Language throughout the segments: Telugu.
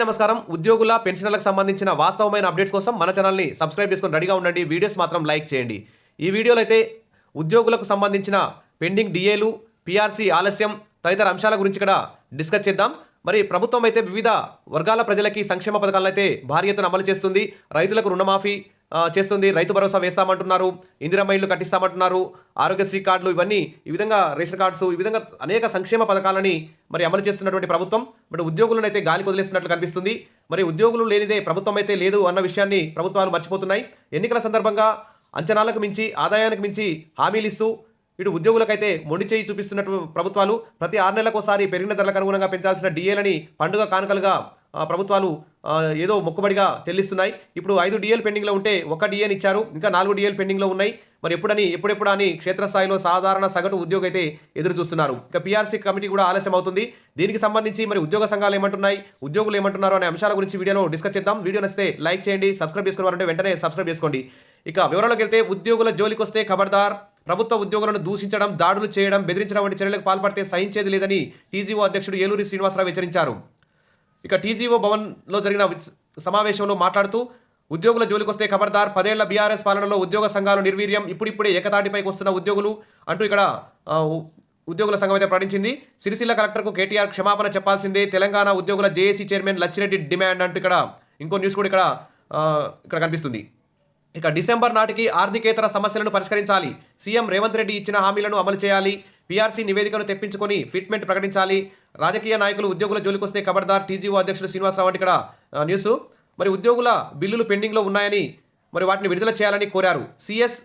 నమస్కారం. ఉద్యోగుల పెన్షన్లకు సంబంధించిన వాస్తవమైన అప్డేట్స్ కోసం మన ఛానల్ని సబ్స్క్రైబ్ చేసుకొని రెడీగా ఉండండి. వీడియోస్ మాత్రం లైక్ చేయండి. ఈ వీడియోలో అయితే ఉద్యోగులకు సంబంధించిన పెండింగ్ డిఏలు, పిఆర్సీ ఆలస్యం తదితర అంశాల గురించి ఇక్కడ డిస్కస్ చేద్దాం. మరి ప్రభుత్వం అయితే వివిధ వర్గాల ప్రజలకి సంక్షేమ పథకాలను అయితే భారీ ఎత్తున అమలు చేస్తుంది. రైతులకు రుణమాఫీ చేస్తుంది, రైతు భరోసా వేస్తామంటున్నారు, ఇందిరమ్మ ఇళ్లు కట్టిస్తామంటున్నారు, ఆరోగ్యశ్రీ కార్డులు, ఇవన్నీ ఈ విధంగా రేషన్ కార్డ్స్, ఈ విధంగా అనేక సంక్షేమ పథకాలని మరి అమలు చేస్తున్నటువంటి ప్రభుత్వం మరి ఉద్యోగులను అయితే గాలికి వదిలేస్తున్నట్లు కనిపిస్తుంది. మరి ఉద్యోగులు లేనిదే ప్రభుత్వం అయితే లేదు అన్న విషయాన్ని ప్రభుత్వాలు మర్చిపోతున్నాయి. ఎన్నికల సందర్భంగా అంచనాలకు మించి, ఆదాయానికి మించి హామీలు ఇస్తూ ఇటు ఉద్యోగులకైతే మొండి చేయి చూపిస్తున్నట్టు ప్రభుత్వాలు ప్రతి 6 నెలలకోసారి పెరిగిన ధరలకు అనుగుణంగా పెంచాల్సిన డిఏలని పండుగ కానుకలుగా ప్రభుత్వాలు ఏదో మొక్కుబడిగా చెల్లిస్తున్నాయి. ఇప్పుడు 5 డిఏలు పెండింగ్లో ఉంటే 1 డిఏని ఇచ్చారు, ఇంకా 4 డిఏలు పెండింగ్లో ఉన్నాయి. మరి ఎప్పుడెప్పుడా అని క్షేత్రస్థాయిలో సాధారణ సగటు ఉద్యోగి అయితే ఎదురు చూస్తున్నారు. ఇక పిఆర్సీ కమిటీ కూడా ఆలస్యం అవుతుంది. దీనికి సంబంధించి మరి ఉద్యోగ సంఘాలు ఏమంటున్నాయి, ఉద్యోగులు ఏమంటున్నారు అనే అంశాల గురించి వీడియోలో డిస్కస్ చేద్దాం. వీడియో నచ్చితే లైక్ చేయండి, సబ్స్క్రైబ్ చేసుకోవాలంటే వెంటనే సబ్స్క్రైబ్ చేసుకోండి. ఇక వివరాలకు వెళ్తే ఉద్యోగుల జోలికి వస్తే ఖబర్దార్. ప్రభుత్వ ఉద్యోగులను దూషించడం, దాడులు చేయడం, బెదిరించడం వంటి చర్యలకు పాల్పడితే సహించేది లేదని టీజీఓ అధ్యక్షుడు ఏలూరి శ్రీనివాసరావు హెచ్చరించారు. ఇక టీజీఓ భవన్లో జరిగిన సమావేశంలో మాట్లాడుతూ ఉద్యోగుల జోలికొస్తే ఖబర్దార్, 10 ఏళ్ల బీఆర్ఎస్ పాలనలో ఉద్యోగ సంఘాలు నిర్వీర్యం, ఇప్పుడిప్పుడే ఏకతాటిపైకి వస్తున్న ఉద్యోగులు అంటూ ఇక్కడ ఉద్యోగుల సంఘం అయితే ప్రకటించింది. సిరిసిల్ల కలెక్టర్కు కేటీఆర్ క్షమాపణ చెప్పాల్సిందే, తెలంగాణ ఉద్యోగుల జేఏసీ చైర్మన్ లచ్చిరెడ్డి డిమాండ్ అంటూ ఇక్కడ ఇంకో న్యూస్ కూడా ఇక్కడ కనిపిస్తుంది. ఇక డిసెంబర్ నాటికి ఆర్థికేతర సమస్యలను పరిష్కరించాలి, సీఎం రేవంత్ రెడ్డి ఇచ్చిన హామీలను అమలు చేయాలి, పీఆర్సీ నివేదికను తెప్పించుకొని ఫిట్మెంట్ ప్రకటించాలి, రాజకీయ నాయకులు ఉద్యోగుల జోలికొస్తే ఖబర్దార్, టీజీఓ అధ్యక్షుడు శ్రీనివాసరావు అంటే ఇక్కడ న్యూస్. మరి ఉద్యోగుల బిల్లులు పెండింగ్లో ఉన్నాయని మరి వాటిని విడుదల చేయాలని కోరారు. సిఎస్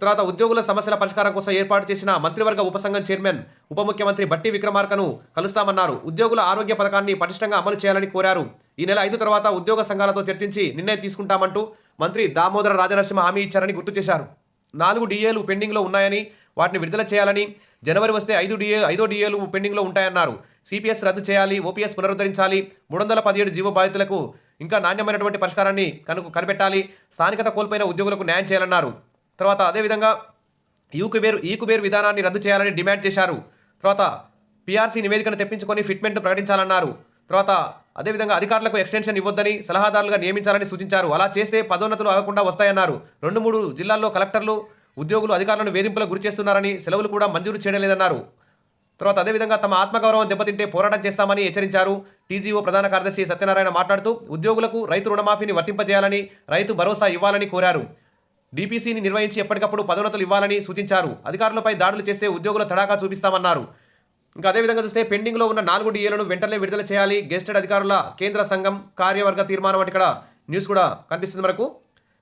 తర్వాత ఉద్యోగుల సమస్యల పరిష్కారం కోసం ఏర్పాటు చేసిన మంత్రివర్గ ఉపసంఘం చైర్మన్ ఉప ముఖ్యమంత్రి బట్టి విక్రమార్కను కలుస్తామన్నారు. ఉద్యోగుల ఆరోగ్య పథకాన్ని పటిష్టంగా అమలు చేయాలని కోరారు. ఈ నెల 5 తర్వాత ఉద్యోగ సంఘాలతో చర్చించి నిర్ణయం తీసుకుంటామంటూ మంత్రి దామోదర రాజనరసింహ హామీ ఇచ్చారని గుర్తు చేశారు. 4 డిఏలు పెండింగ్లో ఉన్నాయని వాటిని విడుదల చేయాలని, జనవరి వస్తే 5 డిఏలు పెండింగ్లో ఉంటాయన్నారు. సిపిఎస్ రద్దు చేయాలి, ఓపీఎస్ పునరుద్ధరించాలి, 317 జీవో బాధితులకు ఇంకా నాణ్యమైనటువంటి పరిష్కారాన్ని కనిపెట్టాలి, స్థానికత కోల్పోయిన ఉద్యోగులకు న్యాయం చేయాలన్నారు. తర్వాత అదేవిధంగా ఈకుబేర్ విధానాన్ని రద్దు చేయాలని డిమాండ్ చేశారు. తర్వాత పీఆర్సీ నివేదికను తెప్పించుకొని ఫిట్మెంట్ ప్రకటించాలన్నారు. తర్వాత అదేవిధంగా అధికారులకు ఎక్స్టెన్షన్ ఇవ్వొద్దని, సలహాదారులుగా నియమించాలని సూచించారు. అలా చేస్తే పదోన్నతులు ఆగకుండా వస్తాయన్నారు. 2-3 జిల్లాల్లో కలెక్టర్లు ఉద్యోగులు అధికారులను వేధింపులకు గురి చేస్తున్నారని, సెలవులు కూడా మంజూరు చేయడం లేదన్నారు. తర్వాత అదేవిధంగా తమ ఆత్మగౌరవం దెబ్బతింటే పోరాటం చేస్తామని హెచ్చరించారు. టీజీఓ ప్రధాన కార్యదర్శి సత్యనారాయణ మాట్లాడుతూ ఉద్యోగులకు రైతు రుణమాఫీని వర్తింపజేయాలని, రైతు భరోసా ఇవ్వాలని కోరారు. డీపీసీని నిర్వహించి ఎప్పటికప్పుడు పదోన్నతులు ఇవ్వాలని సూచించారు. అధికారులపై దాడులు చేస్తే ఉద్యోగుల తడాకా చూపిస్తామన్నారు. ఇంకా అదేవిధంగా చూస్తే పెండింగ్లో ఉన్న 4 డిఏలను వెంటనే విడుదల చేయాలి, గెస్టెడ్ అధికారుల కేంద్ర సంఘం కార్యవర్గ తీర్మానం అంటే ఇక్కడ న్యూస్ కూడా కనిపిస్తుంది మనకు.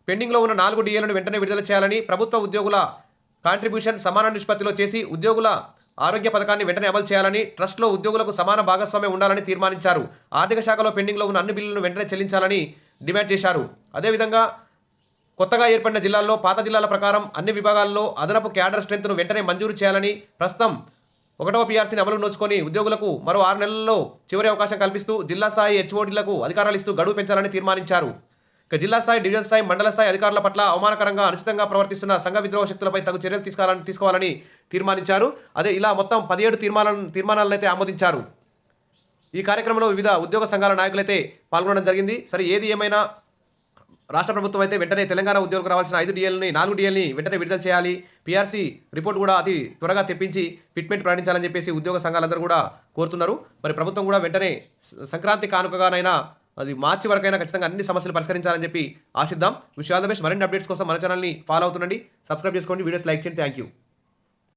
పెండింగ్లో ఉన్న 4 డిఏలను వెంటనే విడుదల చేయాలని, ప్రభుత్వ ఉద్యోగుల కాంట్రిబ్యూషన్ సమాన నిష్పత్తిలో చేసి ఉద్యోగుల ఆరోగ్య పథకాన్ని వెంటనే అమలు చేయాలని, ట్రస్ట్లో ఉద్యోగులకు సమాన భాగస్వామ్యం ఉండాలని తీర్మానించారు. ఆర్థిక శాఖలో పెండింగ్లో ఉన్న అన్ని బిల్లులను వెంటనే చెల్లించాలని డిమాండ్ చేశారు. అదేవిధంగా కొత్తగా ఏర్పడిన జిల్లాల్లో పాత జిల్లాల ప్రకారం అన్ని విభాగాల్లో అదనపు క్యాడర్ స్ట్రెంత్ను వెంటనే మంజూరు చేయాలని, ప్రస్తుతం 1వ పీఆర్సీని అమలు నోచుకొని ఉద్యోగులకు మరో 6 నెలల్లో చివరి అవకాశం కల్పిస్తూ జిల్లా స్థాయి హెచ్ఓడీలకు అధికారాలు ఇస్తూ గడువు పెంచాలని తీర్మానించారు. ఇక జిల్లా స్థాయి, డివిజన్ స్థాయి, మండల స్థాయి అధికారుల పట్ల అవమానకరంగా, అనుచితంగా ప్రవర్తిస్తున్న సంఘ విద్రోహ శక్తులపై తగు చర్యలు తీసుకోవాలని తీర్మానించారు. అదే ఇలా మొత్తం 17 తీర్మానాలను అయితే ఆమోదించారు. ఈ కార్యక్రమంలో వివిధ ఉద్యోగ సంఘాల నాయకులైతే పాల్గొనడం జరిగింది. సరే ఏది ఏమైనా రాష్ట్ర ప్రభుత్వం అయితే వెంటనే తెలంగాణ ఉద్యోగులకు రావాల్సిన 5 డిఏలని 4 డిఏలని వెంటనే విడుదల చేయాలి, పీఆర్సీ రిపోర్ట్ కూడా అతి త్వరగా తెప్పించి ఫిట్మెంట్ ప్రకటించాలని చెప్పేసి ఉద్యోగ సంఘాలందరూ కూడా కోరుతున్నారు. మరి ప్రభుత్వం కూడా వెంటనే సంక్రాంతి కానుకగానైనా అది మార్చి వరకైనా ఖచ్చితంగా అన్ని సమస్యలు పరిష్కరించాలని చెప్పి ఆశిద్దాం. Wish all the best. మరిన్ని అప్డేట్స్ కోసం మన ఛానల్ని ఫాలో అవుతుండండి, సబ్స్క్రైబ్ చేసుకోండి, వీడియోస్ లైక్ చేయండి. Thank you.